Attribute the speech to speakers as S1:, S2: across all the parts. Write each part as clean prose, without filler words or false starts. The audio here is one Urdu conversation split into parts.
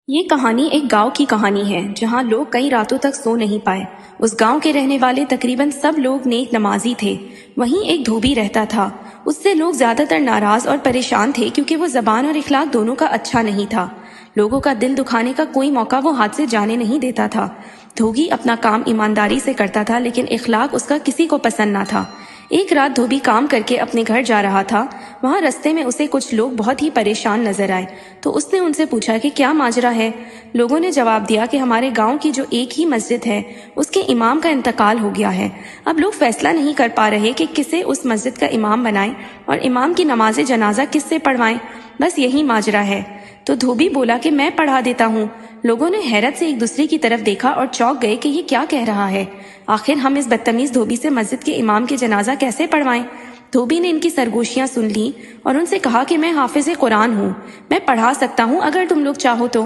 S1: یہ کہانی ایک گاؤں کی کہانی ہے جہاں لوگ کئی راتوں تک سو نہیں پائے۔ اس گاؤں کے رہنے والے تقریباً سب لوگ نیک نمازی تھے۔ وہیں ایک دھوبی رہتا تھا۔ اس سے لوگ زیادہ تر ناراض اور پریشان تھے کیونکہ وہ زبان اور اخلاق دونوں کا اچھا نہیں تھا۔ لوگوں کا دل دکھانے کا کوئی موقع وہ ہاتھ سے جانے نہیں دیتا تھا۔ دھوبی اپنا کام ایمانداری سے کرتا تھا لیکن اخلاق اس کا کسی کو پسند نہ تھا۔ ایک رات دھوبی کام کر کے اپنے گھر جا رہا تھا۔ وہاں رستے میں اسے کچھ لوگ بہت ہی پریشان نظر آئے تو اس نے ان سے پوچھا کہ کیا ماجرا ہے۔ لوگوں نے جواب دیا کہ ہمارے گاؤں کی جو ایک ہی مسجد ہے اس کے امام کا انتقال ہو گیا ہے۔ اب لوگ فیصلہ نہیں کر پا رہے کہ کسے اس مسجد کا امام بنائیں اور امام کی نماز جنازہ کس سے پڑھوائیں، بس یہی ماجرا ہے۔ تو دھوبی بولا کہ میں پڑھا دیتا ہوں۔ لوگوں نے حیرت سے ایک دوسرے کی طرف دیکھا اور چونک گئے کہ یہ کیا کہہ رہا ہے۔ آخر ہم اس بدتمیز دھوبی سے مسجد کے امام کے جنازہ کیسے پڑھوائیں؟ دھوبی نے ان کی سرگوشیاں سن لی اور ان سے کہا کہ میں حافظ قرآن ہوں، میں پڑھا سکتا ہوں اگر تم لوگ چاہو تو۔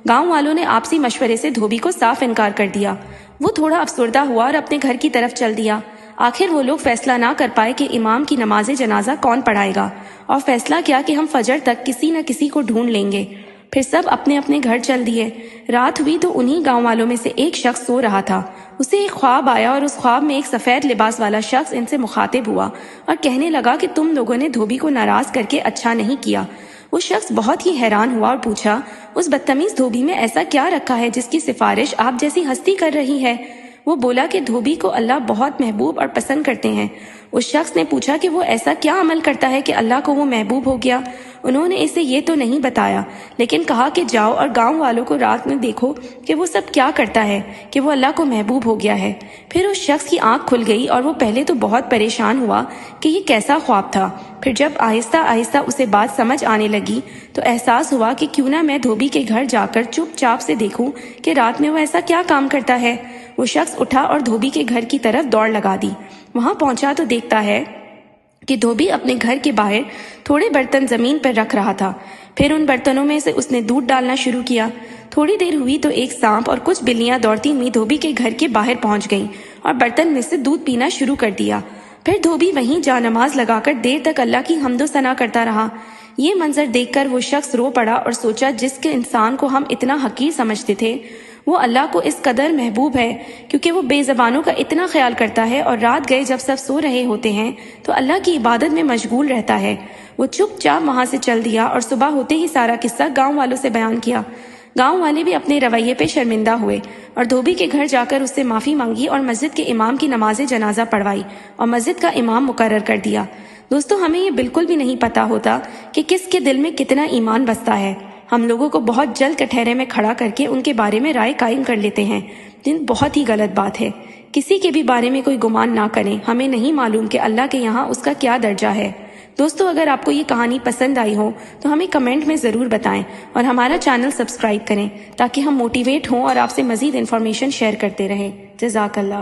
S1: گاؤں والوں نے آپسی مشورے سے دھوبی کو صاف انکار کر دیا۔ وہ تھوڑا افسردہ ہوا اور اپنے گھر کی طرف چل دیا۔ آخر وہ لوگ فیصلہ نہ کر پائے کہ امام کی نماز جنازہ کون پڑھائے گا، اور فیصلہ کیا کہ ہم فجر تک کسی نہ کسی کو ڈھونڈ لیں گے۔ پھر سب اپنے اپنے گھر چل دیے۔ رات ہوئی تو انہی گاؤں والوں میں سے ایک شخص سو رہا تھا۔ اسے ایک خواب آیا اور اس خواب میں ایک سفید لباس والا شخص ان سے مخاطب ہوا اور کہنے لگا کہ تم لوگوں نے دھوبی کو ناراض کر کے اچھا نہیں کیا۔ وہ شخص بہت ہی حیران ہوا اور پوچھا، اس بدتمیز دھوبی میں ایسا کیا رکھا ہے جس کی سفارش آپ جیسی ہستی کر رہی ہے؟ وہ بولا کہ دھوبی کو اللہ بہت محبوب اور پسند کرتے ہیں۔ اس شخص نے پوچھا کہ وہ ایسا کیا عمل کرتا ہے کہ اللہ کو وہ محبوب ہو گیا؟ انہوں نے اسے یہ تو نہیں بتایا، لیکن کہا کہ جاؤ اور گاؤں والوں کو رات میں دیکھو کہ وہ سب کیا کرتا ہے کہ وہ اللہ کو محبوب ہو گیا ہے۔ پھر اس شخص کی آنکھ کھل گئی اور وہ پہلے تو بہت پریشان ہوا کہ یہ کیسا خواب تھا۔ پھر جب آہستہ آہستہ اسے بات سمجھ آنے لگی تو احساس ہوا کہ کیوں نہ میں دھوبی کے گھر جا کر چپ چاپ سے دیکھوں کہ رات میں وہ ایسا کیا کام کرتا ہے۔ وہ شخص اٹھا اور دھوبی کے گھر کی طرف دوڑ لگا دی۔ وہاں پہنچا تو دیکھتا ہے کہ دھوبی اپنے گھر کے باہر تھوڑے برتن زمین پر رکھ رہا تھا۔ پھر ان برتنوں میں سے اس نے دودھ ڈالنا شروع کیا۔ تھوڑی دیر ہوئی تو ایک سانپ اور کچھ بلیاں دوڑتی ہوئی دھوبی کے گھر کے باہر پہنچ گئیں اور برتن میں سے دودھ پینا شروع کر دیا۔ پھر دھوبی وہیں جا نماز لگا کر دیر تک اللہ کی حمد و ثنا کرتا رہا۔ یہ منظر دیکھ کر وہ شخص رو پڑا اور سوچا، جس کے انسان کو ہم اتنا حقیر سمجھتے تھے وہ اللہ کو اس قدر محبوب ہے کیونکہ وہ بے زبانوں کا اتنا خیال کرتا ہے، اور رات گئے جب سب سو رہے ہوتے ہیں تو اللہ کی عبادت میں مشغول رہتا ہے۔ وہ چپ چاپ وہاں سے چل دیا اور صبح ہوتے ہی سارا قصہ گاؤں والوں سے بیان کیا۔ گاؤں والے بھی اپنے رویے پہ شرمندہ ہوئے اور دھوبی کے گھر جا کر اس سے معافی مانگی اور مسجد کے امام کی نماز جنازہ پڑھوائی اور مسجد کا امام مقرر کر دیا۔ دوستو، ہمیں یہ بالکل بھی نہیں پتا ہوتا کہ کس کے دل میں کتنا ایمان بستا ہے۔ ہم لوگوں کو بہت جلد کٹہرے میں کھڑا کر کے ان کے بارے میں رائے قائم کر لیتے ہیں، جن بہت ہی غلط بات ہے۔ کسی کے بھی بارے میں کوئی گمان نہ کریں، ہمیں نہیں معلوم کہ اللہ کے یہاں اس کا کیا درجہ ہے۔ دوستو، اگر آپ کو یہ کہانی پسند آئی ہو تو ہمیں کمنٹ میں ضرور بتائیں اور ہمارا چینل سبسکرائب کریں تاکہ ہم موٹیویٹ ہوں اور آپ سے مزید انفارمیشن شیئر کرتے رہیں۔ جزاک اللہ۔